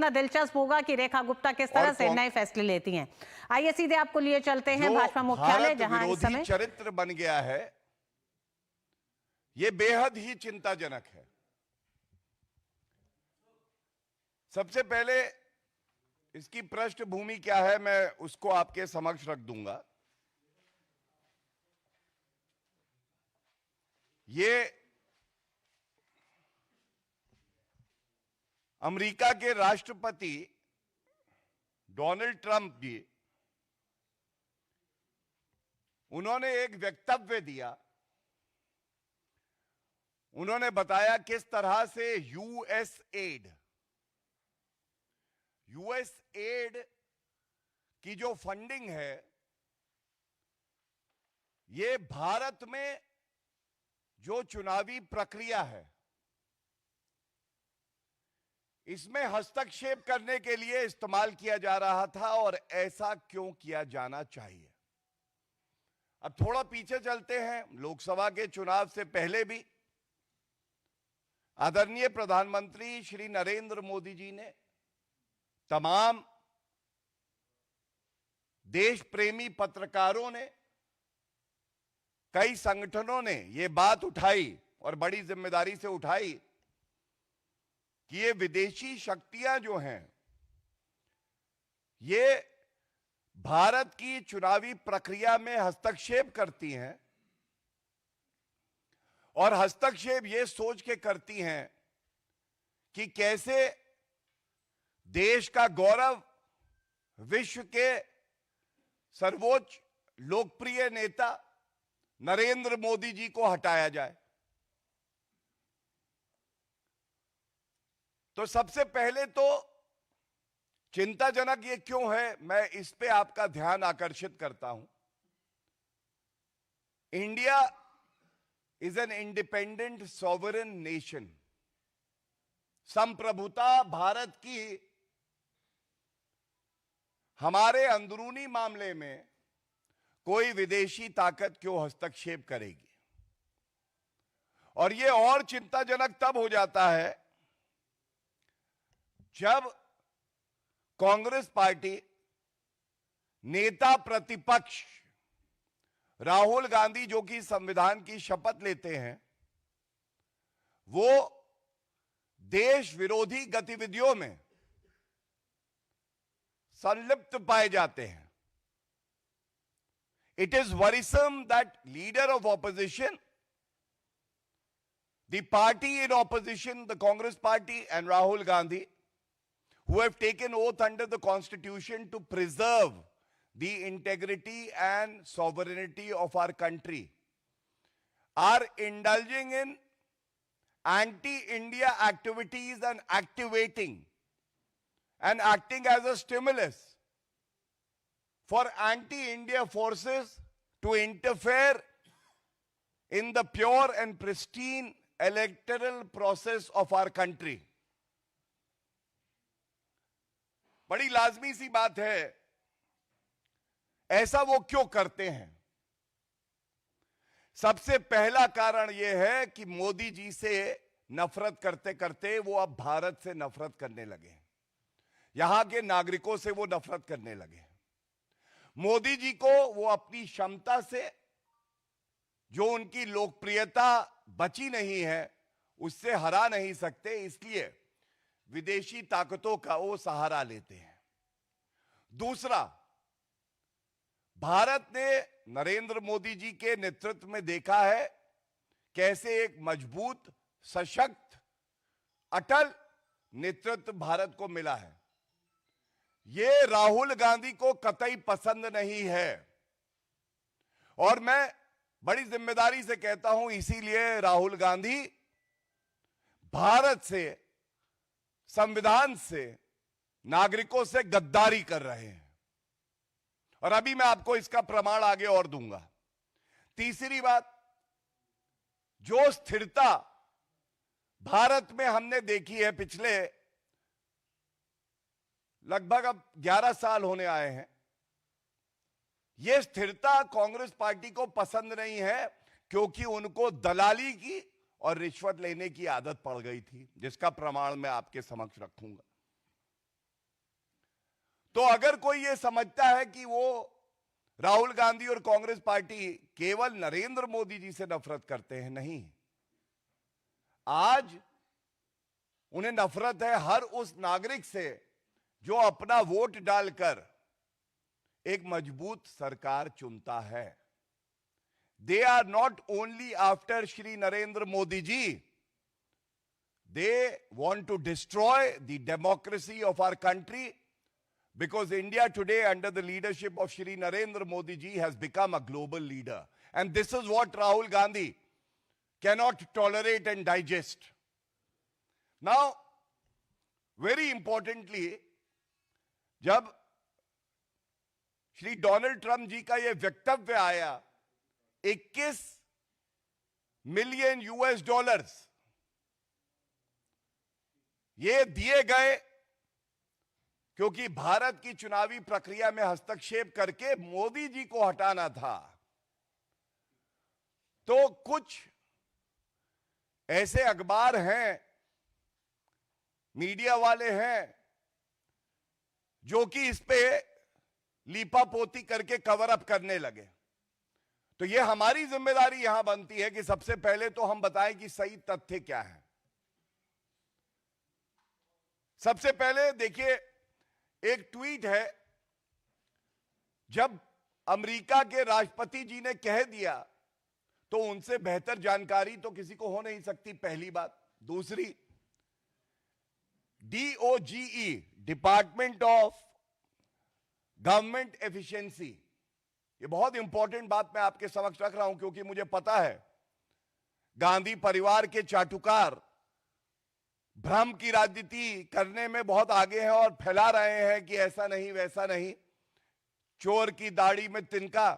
कितना दिलचस्प होगा कि रेखा गुप्ता किस तरह से नए फैसले लेती हैं। आइए सीधे आपको लिए चलते हैं भाजपा मुख्यालय, जहां इस समय चरित्र बन गया है, यह बेहद ही चिंताजनक है। सबसे पहले इसकी पृष्ठभूमि क्या है, मैं उसको आपके समक्ष रख दूंगा। ये अमेरिका के राष्ट्रपति डोनाल्ड ट्रंप जी, उन्होंने एक वक्तव्य दिया। उन्होंने बताया किस तरह से यूएस एड की जो फंडिंग है, ये भारत में जो चुनावी प्रक्रिया है, इसमें हस्तक्षेप करने के लिए इस्तेमाल किया जा रहा था, और ऐसा क्यों किया जाना चाहिए। अब थोड़ा पीछे चलते हैं। लोकसभा के चुनाव से पहले भी आदरणीय प्रधानमंत्री श्री नरेंद्र मोदी जी ने, तमाम देश प्रेमी पत्रकारों ने, कई संगठनों ने यह बात उठाई और बड़ी जिम्मेदारी से उठाई कि ये विदेशी शक्तियां जो हैं, ये भारत की चुनावी प्रक्रिया में हस्तक्षेप करती हैं, और हस्तक्षेप ये सोच के करती हैं कि कैसे देश का गौरव, विश्व के सर्वोच्च लोकप्रिय नेता नरेंद्र मोदी जी को हटाया जाए। तो सबसे पहले तो चिंताजनक ये क्यों है, मैं इस पे आपका ध्यान आकर्षित करता हूं। India is an independent sovereign nation. संप्रभुता भारत की हमारे अंदरूनी मामले में कोई विदेशी ताकत क्यों हस्तक्षेप करेगी। और यह और चिंताजनक तब हो जाता है जब कांग्रेस पार्टी नेता प्रतिपक्ष राहुल गांधी, जो कि संविधान की शपथ लेते हैं, वो देश विरोधी गतिविधियों में संलिप्त पाए जाते हैं। It is worrisome that leader of opposition, the party in opposition, the Congress party and Rahul Gandhi, who have taken oath under the Constitution to preserve the integrity and sovereignty of our country, are indulging in anti-India activities and activating and acting as a stimulus for anti-India forces to interfere in the pure and pristine electoral process of our country. बड़ी लाजमी सी बात है, ऐसा वो क्यों करते हैं। सबसे पहला कारण यह है कि मोदी जी से नफरत करते करते वो अब भारत से नफरत करने लगे, यहां के नागरिकों से वो नफरत करने लगे। मोदी जी को वो अपनी क्षमता से, जो उनकी लोकप्रियता बची नहीं है, उससे हरा नहीं सकते, इसलिए विदेशी ताकतों का वो सहारा लेते हैं। दूसरा, भारत ने नरेंद्र मोदी जी के नेतृत्व में देखा है कैसे एक मजबूत, सशक्त, अटल नेतृत्व भारत को मिला है। ये राहुल गांधी को कतई पसंद नहीं है, और मैं बड़ी जिम्मेदारी से कहता हूं, इसीलिए राहुल गांधी भारत से, संविधान से, नागरिकों से गद्दारी कर रहे हैं। और अभी मैं आपको इसका प्रमाण आगे और दूंगा। तीसरी बात, जो स्थिरता भारत में हमने देखी है पिछले लगभग अब 11 साल होने आए हैं, यह स्थिरता कांग्रेस पार्टी को पसंद नहीं है, क्योंकि उनको दलाली की और रिश्वत लेने की आदत पड़ गई थी, जिसका प्रमाण मैं आपके समक्ष रखूंगा। तो अगर कोई ये समझता है कि वो राहुल गांधी और कांग्रेस पार्टी केवल नरेंद्र मोदी जी से नफरत करते हैं, नहीं, आज उन्हें नफरत है हर उस नागरिक से जो अपना वोट डालकर एक मजबूत सरकार चुनता है। They are not only after Shri Narendra Modi ji, they want to destroy the democracy of our country, because India today under the leadership of Shri Narendra Modi ji has become a global leader, and this is what Rahul Gandhi cannot tolerate and digest. Now, very importantly, जब Shri Donald Trump जी का यह वक्तव्य आया, 21 million US dollars ये दिए गए क्योंकि भारत की चुनावी प्रक्रिया में हस्तक्षेप करके मोदी जी को हटाना था। तो कुछ ऐसे अखबार हैं, मीडिया वाले हैं, जो कि इस पे लीपापोती करके कवर अप करने लगे। तो ये हमारी जिम्मेदारी यहां बनती है कि सबसे पहले तो हम बताएं कि सही तथ्य क्या है। सबसे पहले देखिए, एक ट्वीट है, जब अमेरिका के राष्ट्रपति जी ने कह दिया तो उनसे बेहतर जानकारी तो किसी को हो नहीं सकती, पहली बात। दूसरी, DOGE, department of government efficiency, ये बहुत इंपॉर्टेंट बात मैं आपके समक्ष रख रहा हूं क्योंकि मुझे पता है गांधी परिवार के चाटुकार भ्रम की राजनीति करने में बहुत आगे हैं और फैला रहे हैं कि ऐसा नहीं वैसा नहीं, चोर की दाढ़ी में तिनका।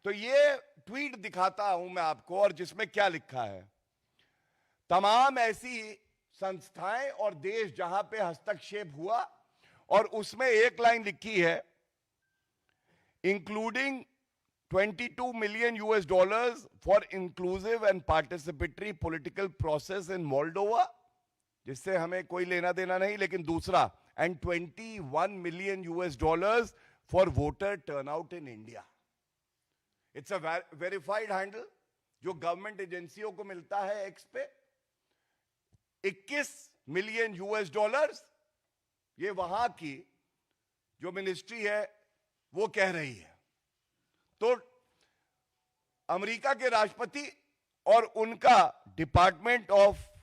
तो ये ट्वीट दिखाता हूं मैं आपको, और जिसमें क्या लिखा है, तमाम ऐसी संस्थाएं और देश जहां पे हस्तक्षेप हुआ, और उसमें एक लाइन लिखी है, including 22 million US dollars for inclusive and participatory political process in Moldova, जिससे हमें कोई लेना देना नहीं, लेकिन दूसरा, and 21 million US dollars for voter turnout in India. It's a verified handle जो गवर्नमेंट एजेंसियों को मिलता है एक्स पे। 21 मिलियन यूएस डॉलर्स ये वहां की जो मिनिस्ट्री है वो कह रही है। तो अमेरिका के राष्ट्रपति और उनका department of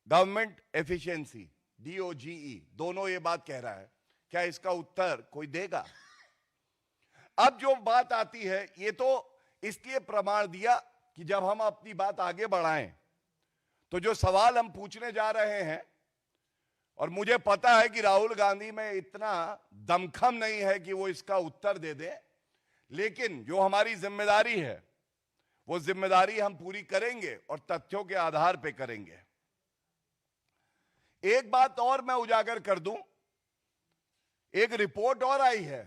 government efficiency, DOGE, दोनों ये बात कह रहा है। क्या इसका उत्तर कोई देगा? अब जो बात आती है, ये तो इसलिए प्रमाण दिया कि जब हम अपनी बात आगे बढ़ाएं तो जो सवाल हम पूछने जा रहे हैं, और मुझे पता है कि राहुल गांधी में इतना दमखम नहीं है कि वो इसका उत्तर दे दे, लेकिन जो हमारी जिम्मेदारी है वो जिम्मेदारी हम पूरी करेंगे और तथ्यों के आधार पर करेंगे। एक बात और मैं उजागर कर दूं, एक रिपोर्ट और आई है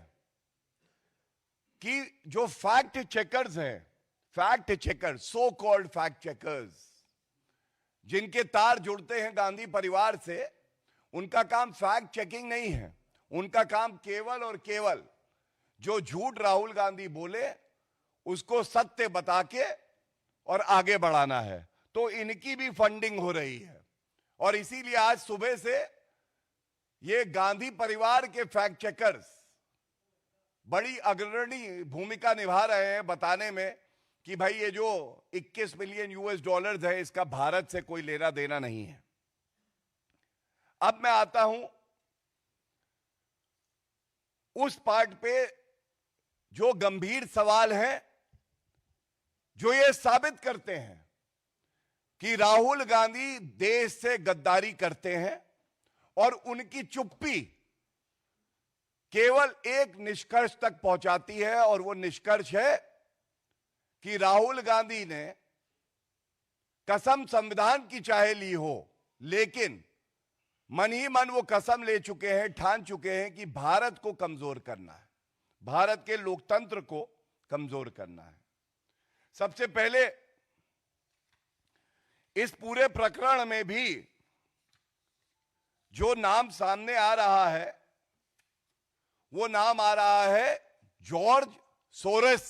कि जो फैक्ट चेकर्स हैं, fact checkers, so called fact checkers, जिनके तार जुड़ते हैं गांधी परिवार से, उनका काम फैक्ट चेकिंग नहीं है। उनका काम केवल और केवल जो झूठ राहुल गांधी बोले उसको सत्य बता के और आगे बढ़ाना है। तो इनकी भी फंडिंग हो रही है, और इसीलिए आज सुबह से ये गांधी परिवार के फैक्ट चेकर्स बड़ी अग्रणी भूमिका निभा रहे हैं बताने में कि भाई ये जो 21 मिलियन यूएस डॉलर्स है इसका भारत से कोई लेना देना नहीं है। अब मैं आता हूं उस पार्ट पे जो गंभीर सवाल हैं, जो ये साबित करते हैं कि राहुल गांधी देश से गद्दारी करते हैं, और उनकी चुप्पी केवल एक निष्कर्ष तक पहुंचाती है, और वो निष्कर्ष है कि राहुल गांधी ने कसम संविधान की चाहे ली हो, लेकिन मन ही मन वो कसम ले चुके हैं, ठान चुके हैं कि भारत को कमजोर करना है, भारत के लोकतंत्र को कमजोर करना है। सबसे पहले इस पूरे प्रकरण में भी जो नाम सामने आ रहा है वो नाम आ रहा है जॉर्ज सोरस।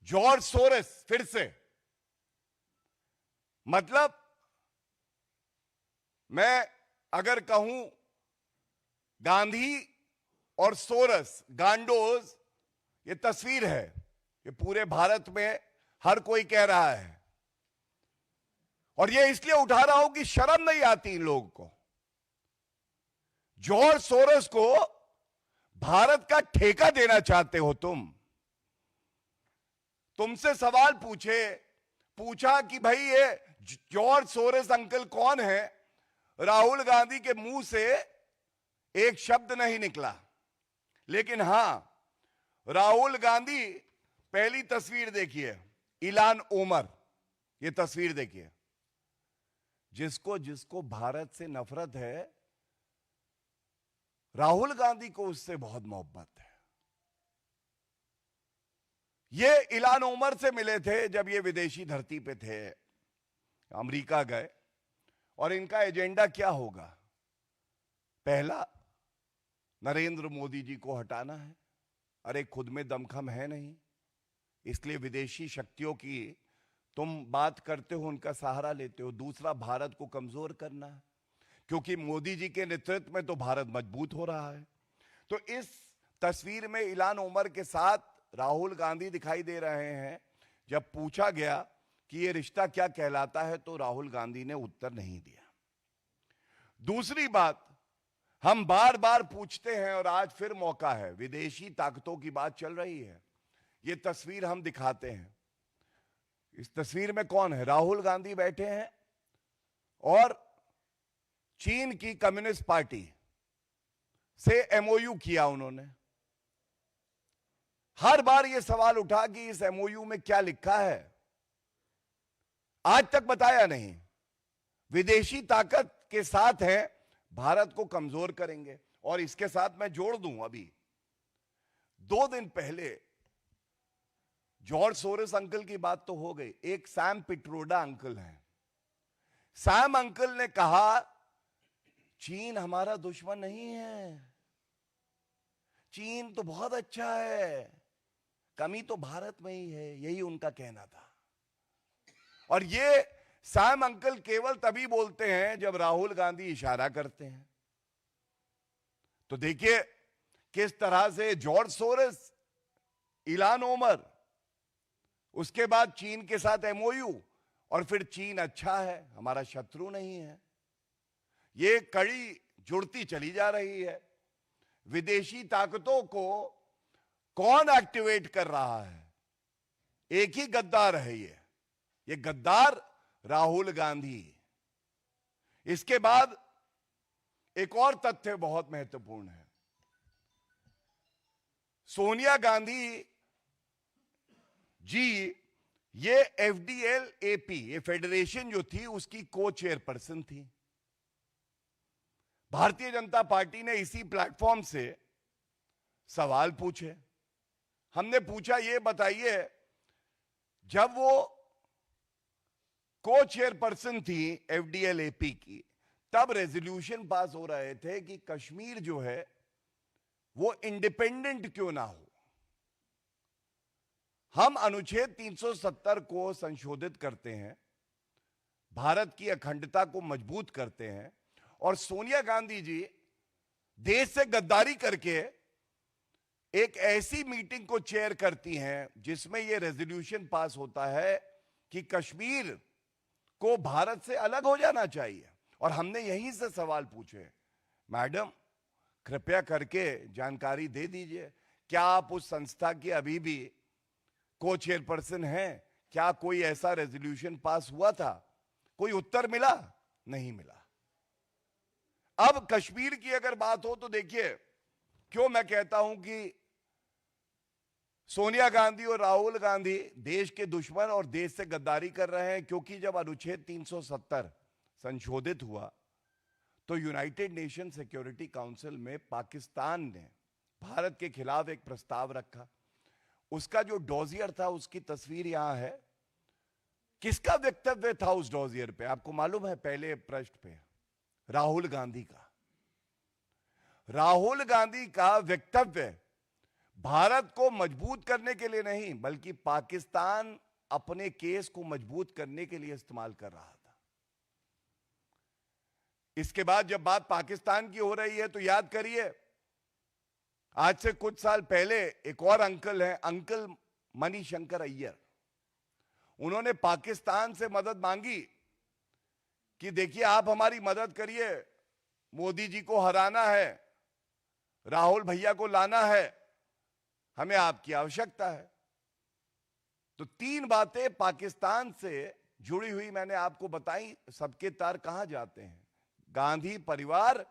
जॉर्ज सोरस फिर से, मतलब मैं अगर कहूं गांधी और सोरस, गांडोज, ये तस्वीर है, ये पूरे भारत में हर कोई कह रहा है। और ये इसलिए उठा रहा हूं कि शर्म नहीं आती इन लोगों को। जॉर्ज सोरस को भारत का ठेका देना चाहते हो तुम। तुमसे सवाल पूछा कि भाई ये जॉर्ज सोरस अंकल कौन है, राहुल गांधी के मुंह से एक शब्द नहीं निकला। लेकिन हां, राहुल गांधी, पहली तस्वीर देखिए, इलान ओमर, ये तस्वीर देखिए। जिसको जिसको भारत से नफरत है, राहुल गांधी को उससे बहुत मोहब्बत है। ये इलान ओमर से मिले थे जब ये विदेशी धरती पे थे, अमेरिका गए। और इनका एजेंडा क्या होगा? पहला, नरेंद्र मोदी जी को हटाना है। अरे खुद में दमखम है नहीं, इसलिए विदेशी शक्तियों की तुम बात करते हो, उनका सहारा लेते हो। दूसरा, भारत को कमजोर करना है, क्योंकि मोदी जी के नेतृत्व में तो भारत मजबूत हो रहा है। तो इस तस्वीर में इलान ओमर के साथ राहुल गांधी दिखाई दे रहे हैं। जब पूछा गया कि ये रिश्ता क्या कहलाता है, तो राहुल गांधी ने उत्तर नहीं दिया। दूसरी बात, हम बार बार पूछते हैं और आज फिर मौका है, विदेशी ताकतों की बात चल रही है, ये तस्वीर हम दिखाते हैं। इस तस्वीर में कौन है? राहुल गांधी बैठे हैं और चीन की कम्युनिस्ट पार्टी से एमओयू किया उन्होंने। हर बार यह सवाल उठा कि इस एमओयू में क्या लिखा है, आज तक बताया नहीं। विदेशी ताकत के साथ है, भारत को कमजोर करेंगे। और इसके साथ मैं जोड़ दूं, अभी 2 दिन पहले जॉर्ज सोरस अंकल की बात तो हो गई, एक सैम पिट्रोडा अंकल हैं। सैम अंकल ने कहा चीन हमारा दुश्मन नहीं है, चीन तो बहुत अच्छा है, कमी तो भारत में ही है, यही उनका कहना था। और ये सैम अंकल केवल तभी बोलते हैं जब राहुल गांधी इशारा करते हैं। तो देखिए किस तरह से जॉर्ज सोरस, इलान ओमर, उसके बाद चीन के साथ एमओयू, और फिर चीन अच्छा है, हमारा शत्रु नहीं है। ये कड़ी जुड़ती चली जा रही है। विदेशी ताकतों को कौन एक्टिवेट कर रहा है? एक ही गद्दार है ये गद्दार राहुल गांधी। इसके बाद एक और तथ्य बहुत महत्वपूर्ण है। सोनिया गांधी जी, ये FDL-AP, ये फेडरेशन जो थी उसकी को चेयरपर्सन थी। भारतीय जनता पार्टी ने इसी प्लेटफॉर्म से सवाल पूछे। हमने पूछा, ये बताइए, जब वो को चेयरपर्सन थी FDL-AP की, तब रेजोल्यूशन पास हो रहे थे कि कश्मीर जो है वो इंडिपेंडेंट क्यों ना हो। हम अनुच्छेद 370 को संशोधित करते हैं, भारत की अखंडता को मजबूत करते हैं, और सोनिया गांधी जी देश से गद्दारी करके एक ऐसी मीटिंग को चेयर करती हैं जिसमें यह रेजोल्यूशन पास होता है कि कश्मीर को भारत से अलग हो जाना चाहिए। और हमने यहीं से सवाल पूछे, मैडम कृपया करके जानकारी दे दीजिए, क्या आप उस संस्था की अभी भी को चेयरपर्सन हैं? क्या कोई ऐसा रेजोल्यूशन पास हुआ था? कोई उत्तर मिला? नहीं मिला। अब कश्मीर की अगर बात हो तो देखिए, क्यों मैं कहता हूं कि सोनिया गांधी और राहुल गांधी देश के दुश्मन और देश से गद्दारी कर रहे हैं, क्योंकि जब अनुच्छेद 370 संशोधित हुआ तो यूनाइटेड नेशन सिक्योरिटी काउंसिल में पाकिस्तान ने भारत के खिलाफ एक प्रस्ताव रखा। उसका जो डॉजियर था, उसकी तस्वीर यहां है। किसका वक्तव्य था उस डॉजियर पे? आपको मालूम है? पहले पृष्ठ पे राहुल गांधी का। राहुल गांधी का वक्तव्य भारत को मजबूत करने के लिए नहीं, बल्कि पाकिस्तान अपने केस को मजबूत करने के लिए इस्तेमाल कर रहा था। इसके बाद जब बात पाकिस्तान की हो रही है तो याद करिए, आज से कुछ साल पहले एक और अंकल हैं, अंकल मणिशंकर अय्यर। उन्होंने पाकिस्तान से मदद मांगी कि देखिए आप हमारी मदद करिए, मोदी जी को हराना है, राहुल भैया को लाना है, हमें आपकी आवश्यकता है। तो 3 बातें पाकिस्तान से जुड़ी हुई मैंने आपको बताई। सबके तार कहां जाते हैं? गांधी परिवार,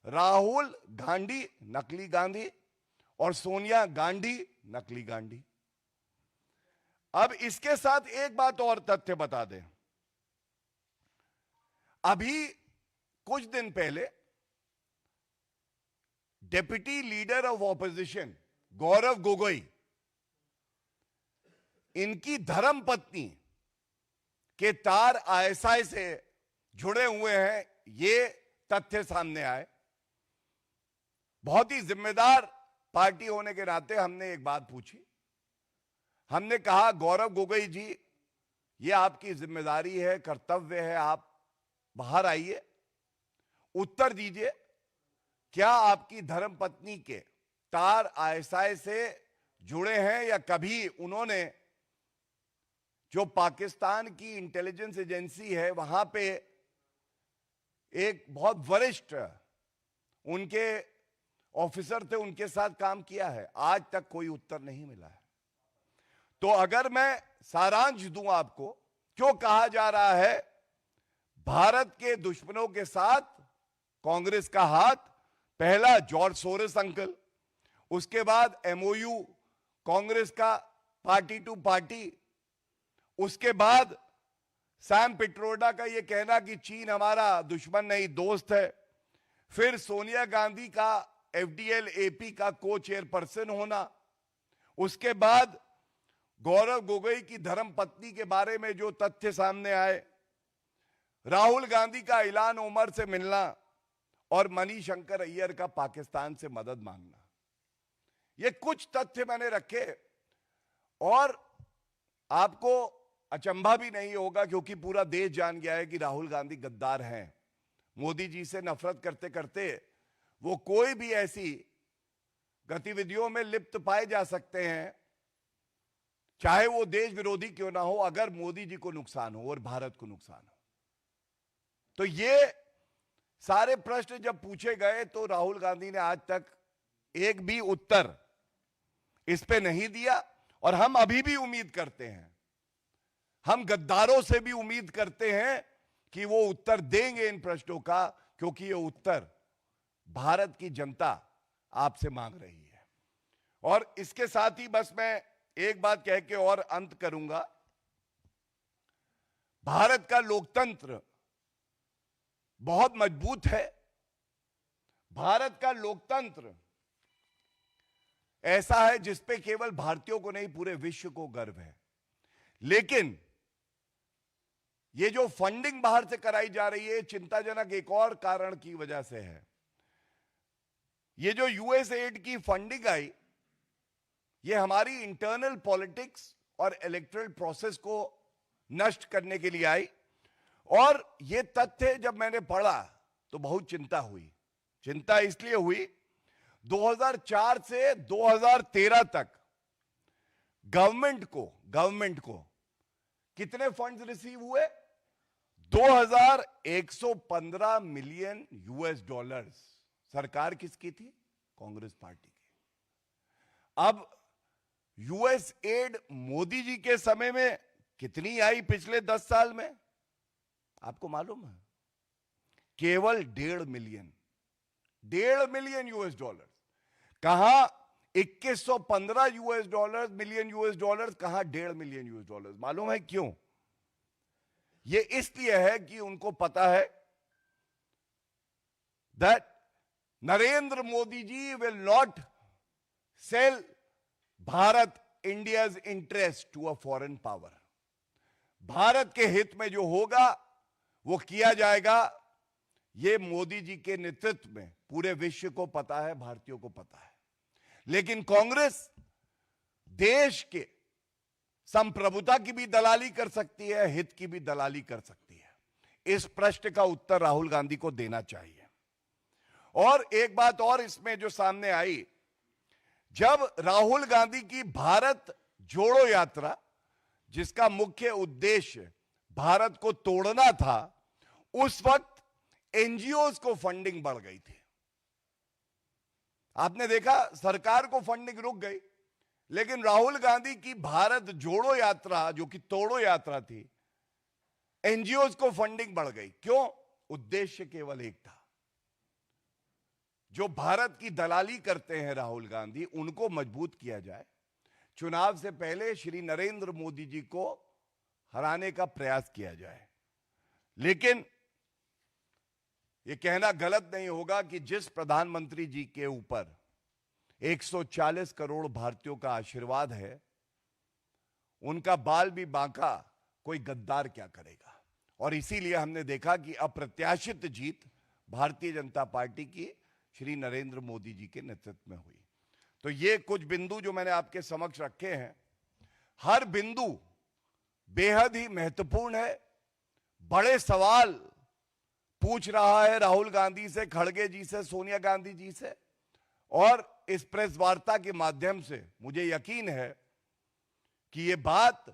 राहुल गांधी नकली गांधी और सोनिया गांधी नकली गांधी। अब इसके साथ एक बात और तथ्य बता दें। अभी कुछ दिन पहले deputy leader of opposition Gaurav Gogoi, इनकी धर्मपत्नी के तार आईएसआई से जुड़े हुए हैं, ये तथ्य सामने आए। बहुत ही जिम्मेदार पार्टी होने के नाते हमने एक बात पूछी। हमने कहा गौरव गोगोई जी, ये आपकी जिम्मेदारी है, कर्तव्य है, आप बाहर आइए, उत्तर दीजिए, क्या आपकी धर्मपत्नी के तार आईएसआई से जुड़े हैं या कभी उन्होंने जो पाकिस्तान की इंटेलिजेंस एजेंसी है वहां पे एक बहुत वरिष्ठ उनके ऑफिसर थे, उनके साथ काम किया है? आज तक कोई उत्तर नहीं मिला है। तो अगर मैं सारांश दूं आपको, क्यों कहा जा रहा है भारत के दुश्मनों के साथ कांग्रेस का हाथ? पहला जॉर्ज सोरेस अंकल, उसके बाद एमओयू कांग्रेस का पार्टी टू पार्टी, उसके बाद सैम पिट्रोडा का यह कहना कि चीन हमारा दुश्मन नहीं दोस्त है, फिर सोनिया गांधी का एफडीएल एपी का को चेयरपर्सन होना, उसके बाद गौरव गोगोई की धर्मपत्नी के बारे में जो तथ्य सामने आए, राहुल गांधी का इल्हान उमर से मिलना और मणिशंकर अय्यर का पाकिस्तान से मदद मांगना। ये कुछ तथ्य मैंने रखे और आपको अचंभा भी नहीं होगा क्योंकि पूरा देश जान गया है कि राहुल गांधी गद्दार हैं। मोदी जी से नफरत करते करते वो कोई भी ऐसी गतिविधियों में लिप्त पाए जा सकते हैं, चाहे वो देश विरोधी क्यों ना हो, अगर मोदी जी को नुकसान हो और भारत को नुकसान हो। तो ये सारे प्रश्न जब पूछे गए तो राहुल गांधी ने आज तक एक भी उत्तर इस पे नहीं दिया और हम अभी भी उम्मीद करते हैं, हम गद्दारों से भी उम्मीद करते हैं कि वो उत्तर देंगे इन प्रश्नों का, क्योंकि ये उत्तर भारत की जनता आपसे मांग रही है। और इसके साथ ही बस मैं एक बात कह के और अंत करूंगा। भारत का लोकतंत्र बहुत मजबूत है। भारत का लोकतंत्र ऐसा है जिसपे केवल भारतीयों को नहीं पूरे विश्व को गर्व है। लेकिन ये जो फंडिंग बाहर से कराई जा रही है, चिंताजनक एक और कारण की वजह से है। ये जो यूएसएड की फंडिंग आई, ये हमारी इंटरनल पॉलिटिक्स और इलेक्टोरल प्रोसेस को नष्ट करने के लिए आई। और ये तथ्य जब मैंने पढ़ा तो बहुत चिंता हुई। चिंता इसलिए हुई, 2004 से 2013 तक गवर्नमेंट को कितने फंड्स रिसीव हुए? 2115 मिलियन यूएस डॉलर्स। सरकार किसकी थी? कांग्रेस पार्टी की। अब यूएस एड मोदी जी के समय में कितनी आई पिछले 10 साल में? आपको मालूम है? केवल 1.5 मिलियन यूएस डॉलर। कहां 2115 US dollar million US dollar, कहां 1.5 मिलियन यूएस डॉलर। मालूम है क्यों? यह इसलिए है कि उनको पता है that Narendra Modi ji will not sell Bharat India's interest to a foreign power. Bharat के हित में जो होगा वो किया जाएगा। ये मोदी जी के नेतृत्व में पूरे विश्व को पता है, भारतीयों को पता है। लेकिन कांग्रेस देश के संप्रभुता की भी दलाली कर सकती है, हित की भी दलाली कर सकती है। इस प्रश्न का उत्तर राहुल गांधी को देना चाहिए। और एक बात और इसमें जो सामने आई, जब राहुल गांधी की भारत जोड़ो यात्रा, जिसका मुख्य उद्देश्य भारत को तोड़ना था, उस वक्त एनजीओज को फंडिंग बढ़ गई थी। आपने देखा सरकार को फंडिंग रुक गई, लेकिन राहुल गांधी की भारत जोड़ो यात्रा, जो कि तोड़ो यात्रा थी, एनजीओज को फंडिंग बढ़ गई। क्यों? उद्देश्य केवल एक था। जो भारत की दलाली करते हैं राहुल गांधी, उनको मजबूत किया जाए, चुनाव से पहले श्री नरेंद्र मोदी जी को हराने का प्रयास किया जाए। लेकिन यह कहना गलत नहीं होगा कि जिस प्रधानमंत्री जी के ऊपर 140 करोड़ भारतीयों का आशीर्वाद है, उनका बाल भी बांका कोई गद्दार क्या करेगा। और इसीलिए हमने देखा कि अप्रत्याशित जीत भारतीय जनता पार्टी की श्री नरेंद्र मोदी जी के नेतृत्व में हुई। तो ये कुछ बिंदु जो मैंने आपके समक्ष रखे हैं, हर बिंदु बेहद ही महत्वपूर्ण है। बड़े सवाल पूछ रहा है राहुल गांधी से, खड़गे जी से, सोनिया गांधी जी से। और इस प्रेस वार्ता के माध्यम से मुझे यकीन है कि ये बात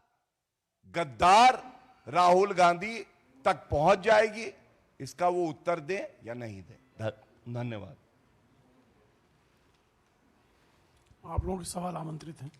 गद्दार राहुल गांधी तक पहुंच जाएगी। इसका वो उत्तर दें या नहीं दें। धन्यवाद। आप लोगों के सवाल आमंत्रित हैं।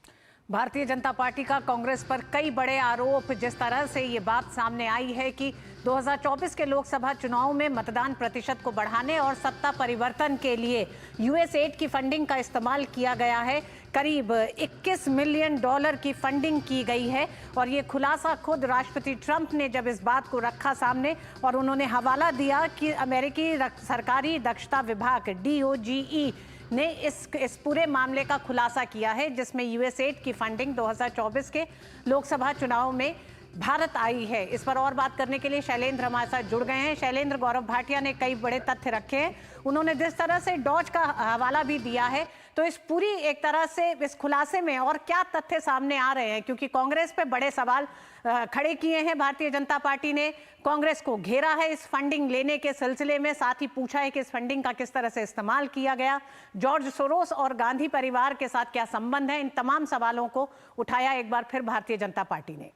भारतीय जनता पार्टी का कांग्रेस पर कई बड़े आरोप। जिस तरह से ये बात सामने आई है कि 2024 के लोकसभा चुनाव में मतदान प्रतिशत को बढ़ाने और सत्ता परिवर्तन के लिए यूएसएड की फंडिंग का इस्तेमाल किया गया है। करीब $21 मिलियन की फंडिंग की गई है। और ये खुलासा खुद राष्ट्रपति ट्रंप ने जब इस बात को रखा सामने, और उन्होंने हवाला दिया कि अमेरिकी सरकारी दक्षता विभाग DOGE ने इस पूरे मामले का खुलासा किया है, जिसमें यूएसएड की फंडिंग 2024 के लोकसभा चुनाव में भारत आई है। इस पर और बात करने के लिए शैलेंद्र हमारे साथ जुड़ गए हैं। शैलेंद्र, गौरव भाटिया ने कई बड़े तथ्य रखे हैं। उन्होंने जिस तरह से डॉज का हवाला भी दिया है, तो इस पूरी एक तरह से इस खुलासे में और क्या तथ्य सामने आ रहे हैं? क्योंकि कांग्रेस पे बड़े सवाल खड़े किए हैं भारतीय जनता पार्टी ने। कांग्रेस को घेरा है इस फंडिंग लेने के सिलसिले में, साथ ही पूछा है कि इस फंडिंग का किस तरह से इस्तेमाल किया गया, जॉर्ज सोरोस और गांधी परिवार के साथ क्या संबंध है। इन तमाम सवालों को उठाया एक बार फिर भारतीय जनता पार्टी ने।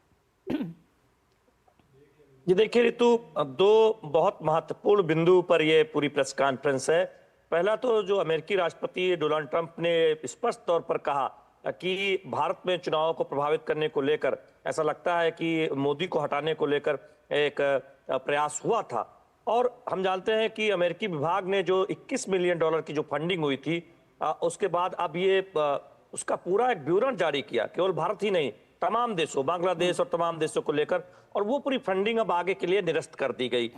जी देखिए ऋतु, दो बहुत महत्वपूर्ण बिंदु पर यह पूरी प्रेस कॉन्फ्रेंस है। पहला तो जो अमेरिकी राष्ट्रपति डोनाल्ड ट्रंप ने स्पष्ट तौर पर कहा कि भारत में चुनाव को प्रभावित करने को लेकर ऐसा लगता है कि मोदी को हटाने को लेकर एक प्रयास हुआ था। और हम जानते हैं कि अमेरिकी विभाग ने जो $21 मिलियन की जो फंडिंग हुई थी, उसके बाद अब ये उसका पूरा एक विवरण जारी किया, केवल भारत ही नहीं, तमाम देशों, बांग्लादेश और तमाम देशों को लेकर, और वो पूरी फंडिंग अब आगे के लिए निरस्त कर दी गई।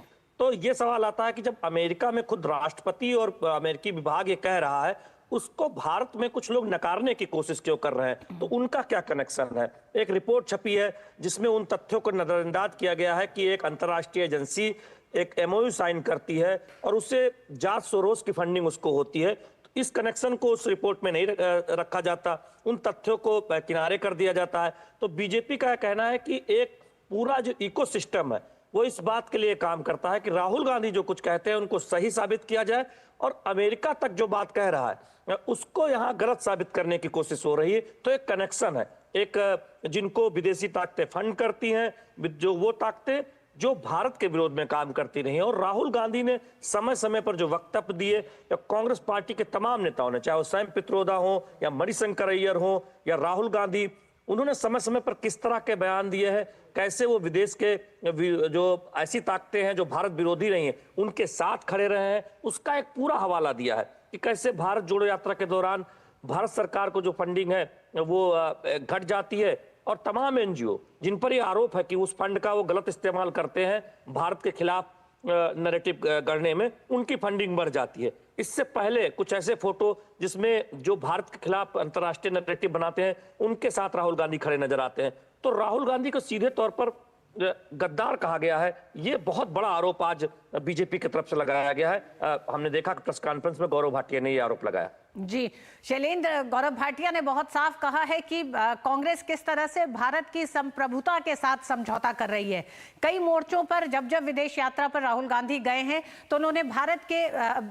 तो ये सवाल आता है कि जब अमेरिका में खुद राष्ट्रपति और अमेरिकी विभाग ये कह रहा है, उसको भारत में कुछ लोग नकारने की कोशिश क्यों कर रहे हैं, तो उनका क्या कनेक्शन है? एक रिपोर्ट छपी है जिसमें उन तथ्यों को नजरअंदाज किया गया है कि एक अंतर्राष्ट्रीय एजेंसी एक MOU साइन करती है और उससे जॉर्ज सोरोस की फंडिंग उसको होती है। तो इस कनेक्शन को उस रिपोर्ट में नहीं रखा जाता, उन तथ्यों को किनारे कर दिया जाता है। तो बीजेपी का कहना है कि एक पूरा जो इकोसिस्टम है वो इस बात के लिए काम करता है कि राहुल गांधी जो कुछ कहते हैं उनको सही साबित किया जाए, और अमेरिका तक जो बात कह रहा है उसको यहाँ गलत साबित करने की कोशिश हो रही है। तो एक कनेक्शन है, एक जिनको विदेशी ताकतें फंड करती हैं, जो वो ताकतें जो भारत के विरोध में काम करती रही हैं। और राहुल गांधी ने समय समय पर जो वक्तव्य दिए, या कांग्रेस पार्टी के तमाम नेताओं ने, चाहे वो सैम पित्रोदा हो या मणिशंकर अय्यर हो या राहुल गांधी, उन्होंने समय समय पर किस तरह के बयान दिए हैं, कैसे वो विदेश के जो ऐसी ताकतें हैं जो भारत विरोधी रही हैं उनके साथ खड़े रहे हैं, उसका एक पूरा हवाला दिया है कि कैसे भारत जोड़ो यात्रा के दौरान भारत सरकार को जो फंडिंग है वो घट जाती है, और तमाम NGO जिन पर ये आरोप है कि उस फंड का वो गलत इस्तेमाल करते हैं भारत के खिलाफ नैरेटिव गढ़ने में, उनकी फंडिंग बढ़ जाती है। इससे पहले कुछ ऐसे फोटो जिसमें जो भारत के खिलाफ अंतर्राष्ट्रीय नैरेटिव बनाते हैं उनके साथ राहुल गांधी खड़े नजर आते हैं। तो राहुल गांधी को सीधे तौर पर गद्दार कहा गया है। ये बहुत बड़ा आरोप आज बीजेपी की तरफ से लगाया गया है। हमने देखा कि प्रेस कॉन्फ्रेंस में गौरव भाटिया ने ये आरोप लगाया। जी शैलेंद्र, गौरव भाटिया ने बहुत साफ कहा है कि कांग्रेस किस तरह से भारत की संप्रभुता के साथ समझौता कर रही है। कई मोर्चों पर जब जब विदेश यात्रा पर राहुल गांधी गए हैं तो उन्होंने भारत के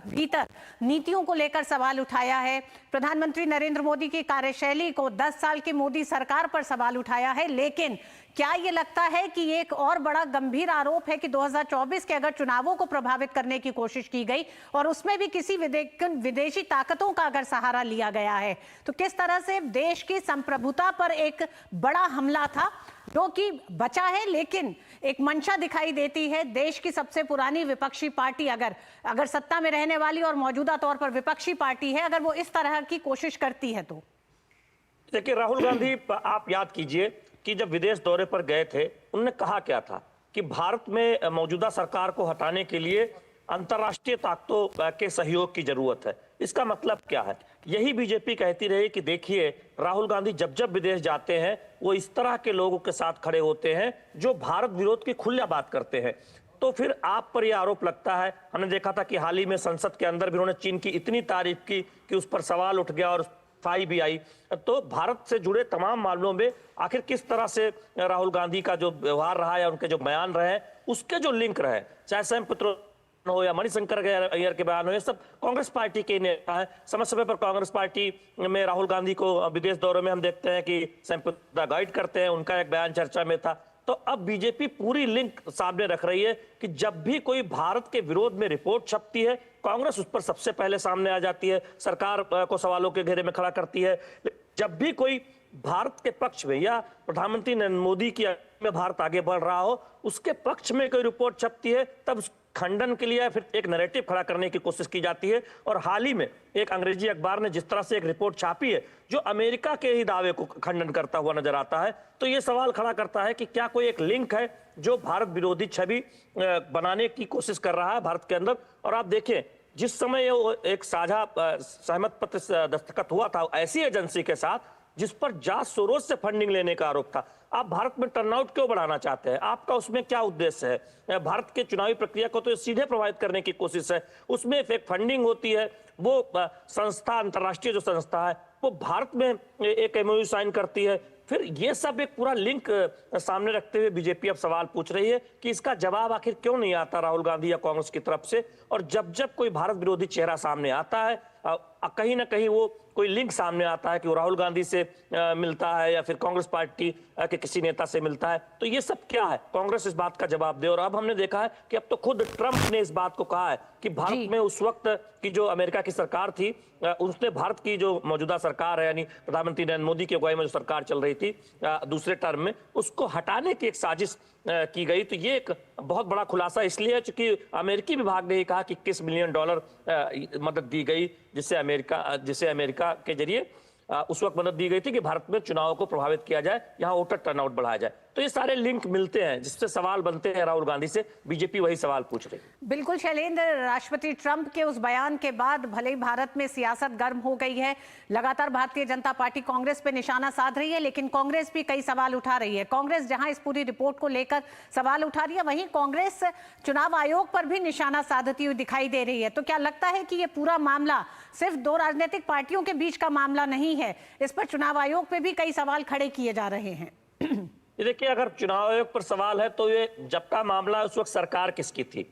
भीतर नीतियों को लेकर सवाल उठाया है। प्रधानमंत्री नरेंद्र मोदी की कार्यशैली को 10 साल की मोदी सरकार पर सवाल उठाया है। लेकिन क्या ये लगता है कि ये एक और बड़ा गंभीर आरोप है कि 2024 के अगर चुनावों को प्रभावित करने की कोशिश की गई और उसमें भी किसी विदेशी ताकतों का अगर सहारा लिया गया है, तो किस तरह से देश की संप्रभुता पर एक बड़ा हमला था जो कि बचा है, लेकिन एक मंशा दिखाई देती है देश की सबसे पुरानी विपक्षी पार्टी अगर सत्ता में रहने वाली और मौजूदा तौर पर विपक्षी पार्टी है, अगर वो इस तरह की कोशिश करती है। तो देखिए, राहुल गांधी, आप याद कीजिए कि जब विदेश दौरे पर गए थे, उन्होंने कहा क्या था कि भारत में मौजूदा सरकार को हटाने के लिए अंतर्राष्ट्रीय ताकतों के सहयोग की जरूरत है। इसका मतलब क्या है? यही बीजेपी कहती रही कि देखिए, राहुल गांधी जब जब विदेश जाते हैं वो इस तरह के लोगों के साथ खड़े होते हैं जो भारत विरोध की खुली बात करते हैं। तो फिर आप पर यह आरोप लगता है। हमने देखा था कि हाल ही में संसद के अंदर भी उन्होंने चीन की इतनी तारीफ की कि उस पर सवाल उठ गया और फाई भी आई। तो भारत से जुड़े तमाम मामलों में आखिर किस तरह से राहुल गांधी का जो व्यवहार रहा है, उनके जो बयान रहे, उसके जो लिंक रहे, चाहे सैम पित्रोदा हो या मणिशंकर अय्यर के बयान हो, ये सब कांग्रेस पार्टी के नेता है। समय समय पर कांग्रेस पार्टी में राहुल गांधी को विदेश दौरे में हम देखते हैं कि सैम पित्रोदा गाइड करते हैं, उनका एक बयान चर्चा में था। तो अब बीजेपी पूरी लिंक सामने रख रही है कि जब भी कोई भारत के विरोध में रिपोर्ट छपती है, कांग्रेस उस पर सबसे पहले सामने आ जाती है, सरकार को सवालों के घेरे में खड़ा करती है। जब भी कोई भारत के पक्ष में या प्रधानमंत्री नरेंद्र मोदी की में भारत आगे बढ़ रहा हो, उसके पक्ष में कोई रिपोर्ट छपती है, तब खंडन के लिए फिर एक नैरेटिव खड़ा करने की कोशिश की जाती है। और हाल ही में एक अंग्रेजी अखबार ने जिस तरह से एक रिपोर्ट छापी है जो अमेरिका के ही दावे को खंडन करता हुआ नजर आता है, तो ये सवाल खड़ा करता है कि क्या कोई एक लिंक है जो भारत विरोधी छवि बनाने की कोशिश कर रहा है भारत के अंदर। और आप देखें, जिस समय एक साझा सहमत पत्र दस्तखत हुआ था ऐसी एजेंसी के साथ जिस पर जॉर्ज सोरोस से फंडिंग लेने का आरोप था, आप भारत में टर्नआउट क्यों बढ़ाना चाहते हैं? आपका उसमें क्या उद्देश्य है? भारत के चुनावी प्रक्रिया को तो सीधे प्रभावित करने की कोशिश है। उसमें फेक फंडिंग होती है। वो संस्था, अंतर्राष्ट्रीय जो संस्था है, वो भारत में एक एमओयू साइन करती है। फिर ये सब एक पूरा लिंक सामने रखते हुए बीजेपी अब सवाल पूछ रही है कि इसका जवाब आखिर क्यों नहीं आता राहुल गांधी या कांग्रेस की तरफ से। और जब जब कोई भारत विरोधी चेहरा सामने आता है, कहीं ना कहीं वो कोई लिंक सामने आता है कि वो राहुल गांधी से मिलता है या फिर कांग्रेस पार्टी के किसी नेता से मिलता है। तो ये सब क्या है? कांग्रेस इस बात का जवाब दे। और अब हमने देखा है कि अब तो खुद ट्रंप ने इस बात को कहा है कि भारत में उस वक्त की जो अमेरिका की सरकार थी, उसने भारत की जो मौजूदा सरकार है, यानी प्रधानमंत्री नरेंद्र मोदी की अगुवाई में जो सरकार चल रही थी दूसरे टर्म में, उसको हटाने की एक साजिश की गई। तो ये एक बहुत बड़ा खुलासा इसलिए है क्योंकि अमेरिकी विभाग ने कहा कि $21 मिलियन मदद दी गई, जिससे अमेरिका के जरिए उस वक्त मदद दी गई थी कि भारत में चुनाव को प्रभावित किया जाए, यहाँ वोटर टर्नआउट बढ़ाया जाए। तो ये सारे लिंक मिलते हैं जिससे सवाल बनते हैं राहुल गांधी से। बीजेपी वही सवाल पूछ रही है। बिल्कुल शैलेंद्र, राष्ट्रपति ट्रंप के उस बयान के बाद भले ही भारत में सियासत गर्म हो गई है, लगातार भारतीय जनता पार्टी कांग्रेस पे निशाना साध रही है, लेकिन कांग्रेस भी कई सवाल उठा रही है। कांग्रेस जहां इस पूरी रिपोर्ट को लेकर सवाल उठा रही है, वहीं कांग्रेस चुनाव आयोग पर भी निशाना साधती हुई दिखाई दे रही है। तो क्या लगता है कि ये पूरा मामला सिर्फ दो राजनीतिक पार्टियों के बीच का मामला नहीं है, इस पर चुनाव आयोग पे भी कई सवाल खड़े किए जा रहे हैं? देखिए, अगर चुनाव आयोग पर सवाल है तो ये जब का मामला उस वक्त सरकार किसकी थी।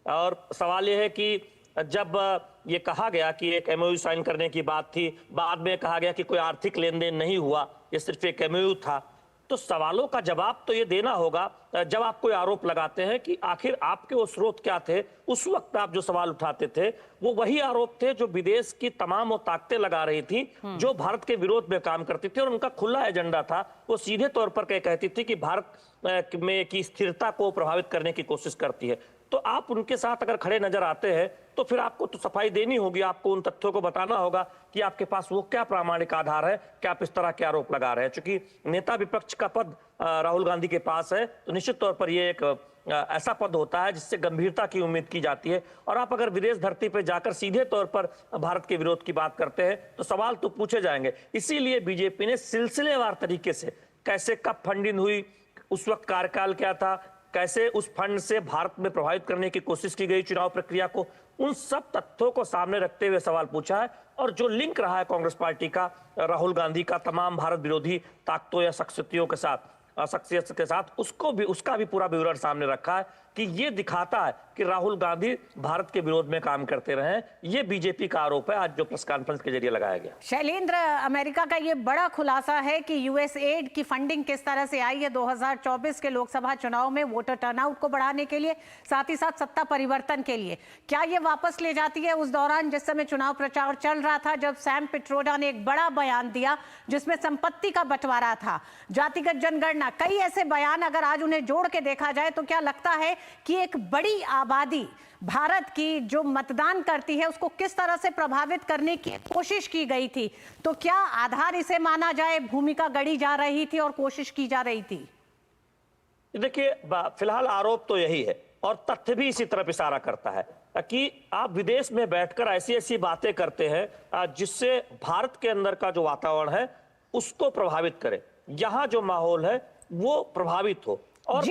और सवाल ये है कि जब ये कहा गया कि एक एमओयू साइन करने की बात थी, बाद में कहा गया कि कोई आर्थिक लेन देन नहीं हुआ, ये सिर्फ एक एमओयू था, तो सवालों का जवाब तो ये देना होगा जब आप कोई आरोप लगाते हैं कि आखिर आपके वो स्रोत क्या थे। उस वक्त आप जो सवाल उठाते थे वो वही आरोप थे जो विदेश की तमाम वो ताकतें लगा रही थी, जो भारत के विरोध में काम करती थी, और उनका खुला एजेंडा था। वो सीधे तौर पर कहती थी कि भारत में की स्थिरता को प्रभावित करने की कोशिश करती है। तो आप उनके साथ अगर खड़े नजर आते हैं तो फिर आपको तो सफाई देनी होगी, आपको उन तथ्यों को बताना होगा कि आपके पास वो क्या प्रामाणिक आधार है कि आप इस तरह के आरोप लगा रहे हैं। चूंकि नेता विपक्ष का पद राहुल गांधी के पास है, तो निश्चित तौर पर ये एक ऐसा पद होता है जिससे गंभीरता की उम्मीद की जाती है। और आप अगर विदेश धरती पर जाकर सीधे तौर पर भारत के विरोध की बात करते हैं तो सवाल तो पूछे जाएंगे। इसीलिए बीजेपी ने सिलसिलेवार तरीके से कैसे कब फंडिंग हुई, उस वक्त कार्यकाल क्या था, कैसे उस फंड से भारत में प्रभावित करने की कोशिश की गई चुनाव प्रक्रिया को, उन सब तथ्यों को सामने रखते हुए सवाल पूछा है। और जो लिंक रहा है कांग्रेस पार्टी का राहुल गांधी का तमाम भारत विरोधी ताकतों या शख्सियत के साथ उसका भी पूरा विवरण सामने रखा है कि ये दिखाता है कि राहुल गांधी भारत के विरोध में काम करते रहे। ये बीजेपी का आरोप है आज जो प्रेस कॉन्फ्रेंस के जरिए लगाया गया। शैलेंद्र, अमेरिका का ये बड़ा खुलासा है कि यूएसएड की फंडिंग किस तरह से आई है 2024 के लोकसभा चुनाव में वोटर टर्नआउट को बढ़ाने के लिए, साथ ही साथ सत्ता परिवर्तन के लिए। क्या ये वापस ले जाती है उस दौरान जिस समय चुनाव प्रचार चल रहा था, जब सैम पिट्रोडा ने एक बड़ा बयान दिया जिसमें संपत्ति का बंटवारा था, जातिगत जनगणना, कई ऐसे बयान, अगर आज उन्हें जोड़ के देखा जाए तो क्या लगता है कि एक बड़ी आबादी भारत की जो मतदान करती है उसको किस तरह से प्रभावित करने की कोशिश की गई थी? तो क्या आधार इसे माना जाए भूमिका गढ़ी जा रही थी और कोशिश की जा रही थी? देखिए, फिलहाल आरोप तो यही है और तथ्य भी इसी तरफ इशारा करता है कि आप विदेश में बैठकर ऐसी ऐसी बातें करते हैं जिससे भारत के अंदर का जो वातावरण है उसको प्रभावित करे, यहाँ जो माहौल है वो प्रभावित हो। और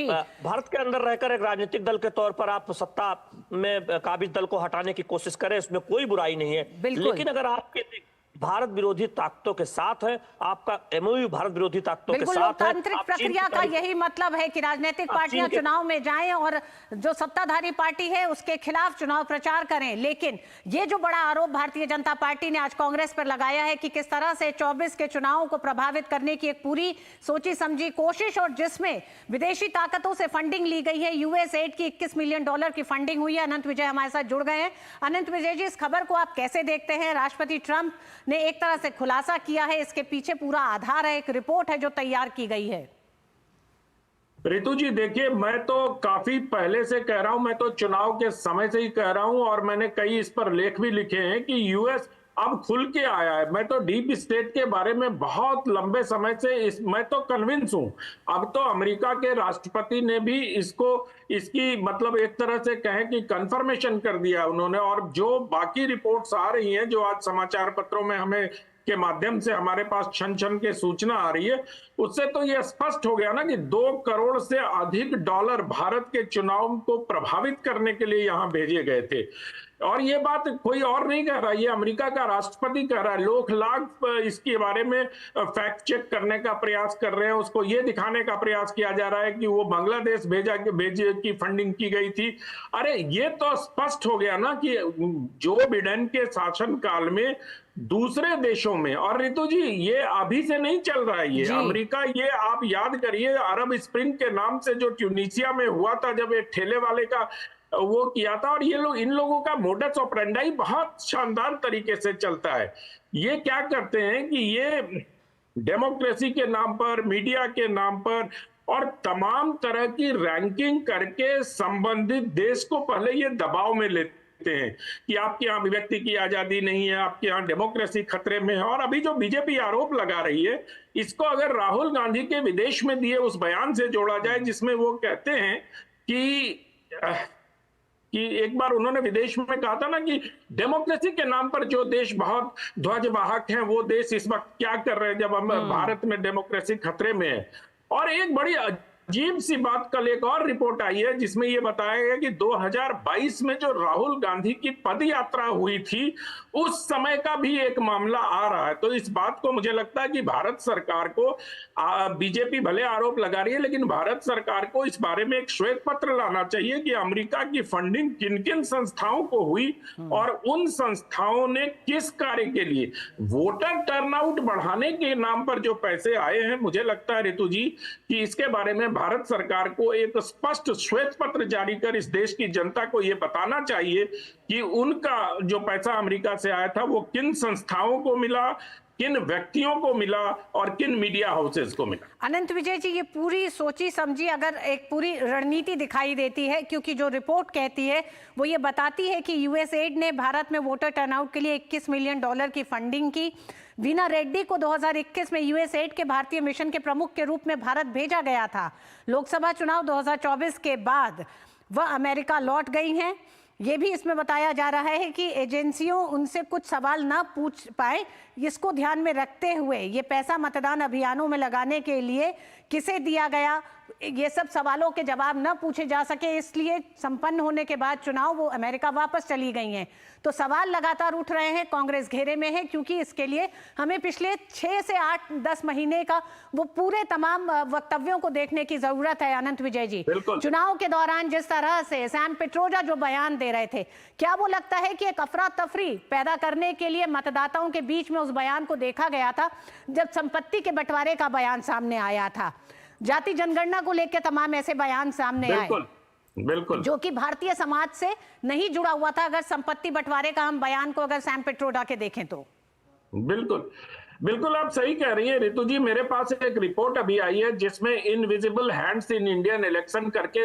भारत के अंदर रहकर एक राजनीतिक दल के तौर पर आप सत्ता में काबिज दल को हटाने की कोशिश करें, इसमें कोई बुराई नहीं है। लेकिन अगर आपके भारत विरोधी ताकतों के साथ है, आपका एमओयू भारत विरोधी ताकतों के साथ है, लोकतांत्रिक प्रक्रिया का यही मतलब है कि राजनीतिक पार्टियां चुनाव में जाएं और जो सत्ताधारी पार्टी है उसके खिलाफ चुनाव प्रचार करें। लेकिन ये जो बड़ा आरोप भारतीय जनता पार्टी ने आज कांग्रेस पर लगाया है कि किस तरह से 24 के चुनावों को प्रभावित करने की एक पूरी सोची समझी कोशिश, और जिसमें विदेशी ताकतों से फंडिंग ली गई है। यूएसएड की $21 मिलियन की फंडिंग हुई है। अनंत विजय हमारे साथ जुड़ गए हैं। अनंत विजय जी, इस खबर को आप कैसे देखते हैं? राष्ट्रपति ट्रंप ने एक तरह से खुलासा किया है, इसके पीछे पूरा आधार है, एक रिपोर्ट है जो तैयार की गई है। रितु जी, देखिए, मैं तो काफी पहले से कह रहा हूं, मैं तो चुनाव के समय से ही कह रहा हूं और मैंने कई इस पर लेख भी लिखे हैं कि यूएस अब खुल के आया है। मैं तो डीप स्टेट के बारे में बहुत लंबे समय से मैं तो कन्विंस हूं। अब तो अमेरिका के राष्ट्रपति ने भी इसकी मतलब एक तरह से कहें कि कंफर्मेशन कर दिया उन्होंने। और जो बाकी रिपोर्ट्स आ रही हैं, जो आज समाचार पत्रों में हमें के माध्यम से हमारे पास क्षण क्षण के सूचना आ रही है, उससे तो यह स्पष्ट हो गया ना कि 2 करोड़ से अधिक डॉलर भारत के चुनाव को प्रभावित करने के लिए यहां भेजे गए थे। और ये बात कोई और नहीं कह रहा, ये अमेरिका का राष्ट्रपति कह रहा है। लोग लाख इसके बारे में फैक्ट चेक करने का प्रयास कर रहे हैं, उसको ये दिखाने का प्रयास किया जा रहा है कि वो बांग्लादेश भेजे की फंडिंग की गई थी। अरे ये तो स्पष्ट हो गया ना कि जो बिडेन के शासनकाल में दूसरे देशों में, और रितु जी ये अभी से नहीं चल रहा है, ये अमेरिका, ये आप याद करिए अरब स्प्रिंग के नाम से जो ट्यूनीशिया में हुआ था, जब एक ठेले वाले का वो किया था। और ये लोग, इन लोगों का मोडस ऑपरेंडाई बहुत शानदार तरीके से चलता है। ये क्या करते हैं कि ये डेमोक्रेसी के नाम पर, मीडिया के नाम पर और तमाम तरह की रैंकिंग करके संबंधित देश को पहले ये दबाव में लेते हैं कि आपके यहाँ अभिव्यक्ति की आजादी नहीं है, आपके यहाँ डेमोक्रेसी खतरे में है। और अभी जो बीजेपी आरोप लगा रही है, इसको अगर राहुल गांधी के विदेश में दिए उस बयान से जोड़ा जाए जिसमें वो कहते हैं कि एक बार उन्होंने विदेश में कहा था ना कि डेमोक्रेसी के नाम पर जो देश बहुत ध्वजवाहक हैं, वो देश इस वक्त क्या कर रहे हैं जब हम भारत में डेमोक्रेसी खतरे में है। और एक बड़ी अजीब सी बात, कल एक और रिपोर्ट आई है जिसमें यह बताया गया कि 2022 में जो राहुल गांधी की पद यात्रा हुई थी, उस समय का भी एक मामला आ रहा है। तो इस बात को मुझे लगता है कि भारत सरकार को, बीजेपी भले आरोप लगा रही है, लेकिन भारत सरकार को इस बारे में एक श्वेत पत्र लाना चाहिए कि अमेरिका की फंडिंग किन किन संस्थाओं को हुई और उन संस्थाओं ने किस कार्य के लिए, वोटर टर्नआउट बढ़ाने के नाम पर जो पैसे आए हैं। मुझे लगता है रितु जी कि इसके बारे में भारत सरकार को एक स्पष्ट श्वेत पत्र जारी कर इस देश की जनता को यह बताना चाहिए कि उनका जो पैसा अमेरिका से आया था वो किन संस्थाओं को मिला, किन व्यक्तियों को मिला और किन मीडिया हाउसेस को मिला। अनंत विजय जी, ये पूरी सोची समझी अगर एक पूरी रणनीति दिखाई देती है, क्योंकि जो रिपोर्ट कहती है वो ये बताती है कि यूएसएड ने भारत में वोटर टर्नआउट के लिए $21 मिलियन की फंडिंग की। वीना रेड्डी को 2021 में यूएसएड के भारतीय मिशन के प्रमुख के रूप में भारत भेजा गया था। लोकसभा चुनाव 2024 के बाद वह अमेरिका लौट गई हैं। ये भी इसमें बताया जा रहा है कि एजेंसियों उनसे कुछ सवाल ना पूछ पाए, इसको ध्यान में रखते हुए ये पैसा मतदान अभियानों में लगाने के लिए किसे दिया गया, ये सब सवालों के जवाब न पूछे जा सके, इसलिए संपन्न होने के बाद चुनाव वो अमेरिका वापस चली गई हैं। तो सवाल लगातार उठ रहे हैं, कांग्रेस घेरे में है, क्योंकि इसके लिए हमें पिछले 6 से 8-10 महीने का वो पूरे तमाम वक्तव्यों को देखने की जरूरत है। अनंत विजय जी, चुनाव के दौरान जिस तरह से सैम पिट्रोडा जो बयान दे रहे थे, क्या वो लगता है कि एक अफरा तफरी पैदा करने के लिए मतदाताओं के बीच में उस बयान को देखा गया था, जब संपत्ति के बंटवारे का बयान सामने आया था, जाति जनगणना को लेकर तमाम ऐसे बयान सामने आए, बिल्कुल, जो कि भारतीय समाज से नहीं जुड़ा हुआ था, अगर संपत्ति बंटवारे का हम बयान को अगर सैम पिट्रोडा के देखें तो? बिल्कुल आप सही कह रही हैं ऋतु जी। मेरे पास एक रिपोर्ट अभी आई है जिसमें invisible hands in Indian election करके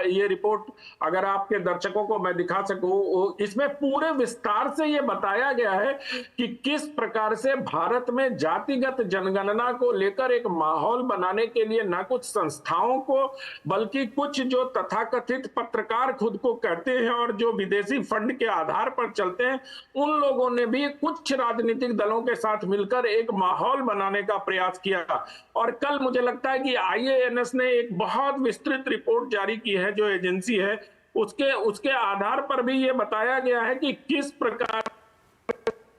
ये रिपोर्ट अगर आपके दर्शकों को मैं दिखा सकूं, इसमें पूरे विस्तार से ये बताया गया है कि किस प्रकार से भारत में जातिगत जनगणना को लेकर एक माहौल बनाने के लिए न कुछ संस्थाओं को, बल्कि कुछ जो तथाकथित पत्रकार खुद को कहते हैं और जो विदेशी फंड के आधार पर चलते हैं, उन लोगों ने भी कुछ राजनीतिक दलों के साथ मिलकर एक माहौल बनाने का प्रयास किया। और कल मुझे लगता है कि आईएएनएस ने एक बहुत विस्तृत रिपोर्ट जारी की है, जो एजेंसी है, उसके आधार पर भी ये बताया गया है कि किस प्रकार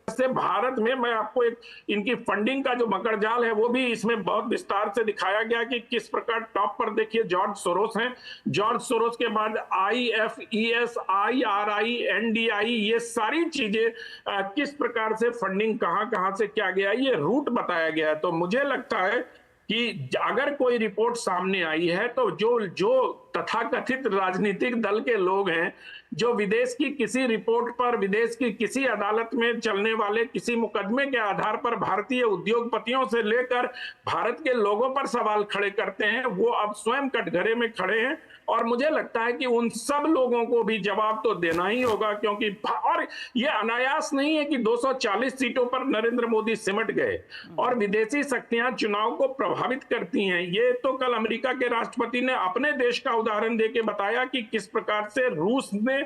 से भारत में, मैं आपको एक इनकी फंडिंग का जो मकड़जाल है वो भी इसमें बहुत विस्तार से दिखाया गया कि किस प्रकार टॉप पर देखिए जॉर्ज सोरोस हैं, जॉर्ज सोरोस के बाद IFES, IRI, NDI, ये सारी चीजें किस प्रकार से फंडिंग कहां से क्या गया, ये रूट बताया गया है। तो मुझे लगता है कि अगर कोई रिपोर्ट सामने आई है तो जो तथाकथित राजनीतिक दल के लोग हैं, जो विदेश की किसी रिपोर्ट पर, विदेश की किसी अदालत में चलने वाले किसी मुकदमे के आधार पर भारतीय उद्योगपतियों से लेकर भारत के लोगों पर सवाल खड़े करते हैं, वो अब स्वयं कटघरे में खड़े हैं। और मुझे लगता है कि उन सब लोगों को भी जवाब तो देना ही होगा, क्योंकि और ये अनायास नहीं है कि 240 सीटों पर नरेंद्र मोदी सिमट गए और विदेशी शक्तियां चुनाव को प्रभावित करती हैं। ये तो कल अमेरिका के राष्ट्रपति ने अपने देश का उदाहरण देके बताया कि किस प्रकार से रूस ने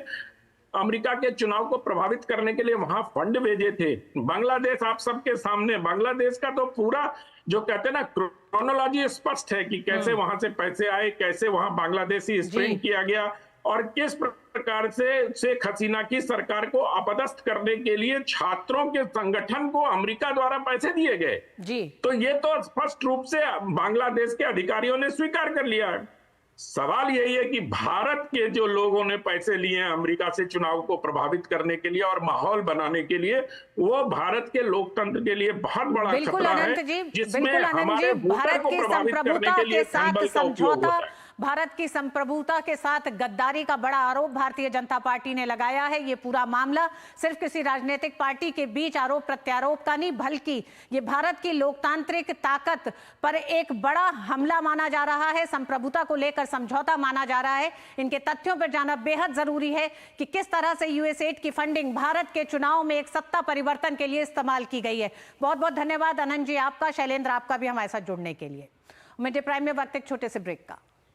अमेरिका के चुनाव को प्रभावित करने के लिए वहां फंड भेजे थे। बांग्लादेश आप सबके सामने, बांग्लादेश का तो पूरा जो कहते हैं ना क्रोनोलॉजी स्पष्ट है कि कैसे वहां से पैसे आए, कैसे वहां बांग्लादेशी स्ट्रिंग किया गया और किस प्रकार से शेख हसीना की सरकार को अपदस्थ करने के लिए छात्रों के संगठन को अमेरिका द्वारा पैसे दिए गए। जी, तो ये तो स्पष्ट रूप से बांग्लादेश के अधिकारियों ने स्वीकार कर लिया है। सवाल यही है कि भारत के जो लोगों ने पैसे लिए हैं अमेरिका से चुनाव को प्रभावित करने के लिए और माहौल बनाने के लिए, वो भारत के लोकतंत्र के लिए बहुत बड़ा खतरा है, जिसमें हमारे वोटर को प्रभावित करने के लिए संबल का उपयोग होता है। भारत की संप्रभुता के साथ गद्दारी का बड़ा आरोप भारतीय जनता पार्टी ने लगाया है। ये पूरा मामला सिर्फ किसी राजनीतिक पार्टी के बीच आरोप प्रत्यारोप का नहीं, बल्कि ये भारत की लोकतांत्रिक ताकत पर एक बड़ा हमला माना जा रहा है, संप्रभुता को लेकर समझौता माना जा रहा है। इनके तथ्यों पर जाना बेहद जरूरी है कि किस तरह से USAID की फंडिंग भारत के चुनाव में एक सत्ता परिवर्तन के लिए इस्तेमाल की गई है। बहुत बहुत धन्यवाद अनंत जी आपका, शैलेंद्र आपका भी हमारे साथ जुड़ने के लिए। मिड डे प्राइम में वक्त एक छोटे से ब्रेक का।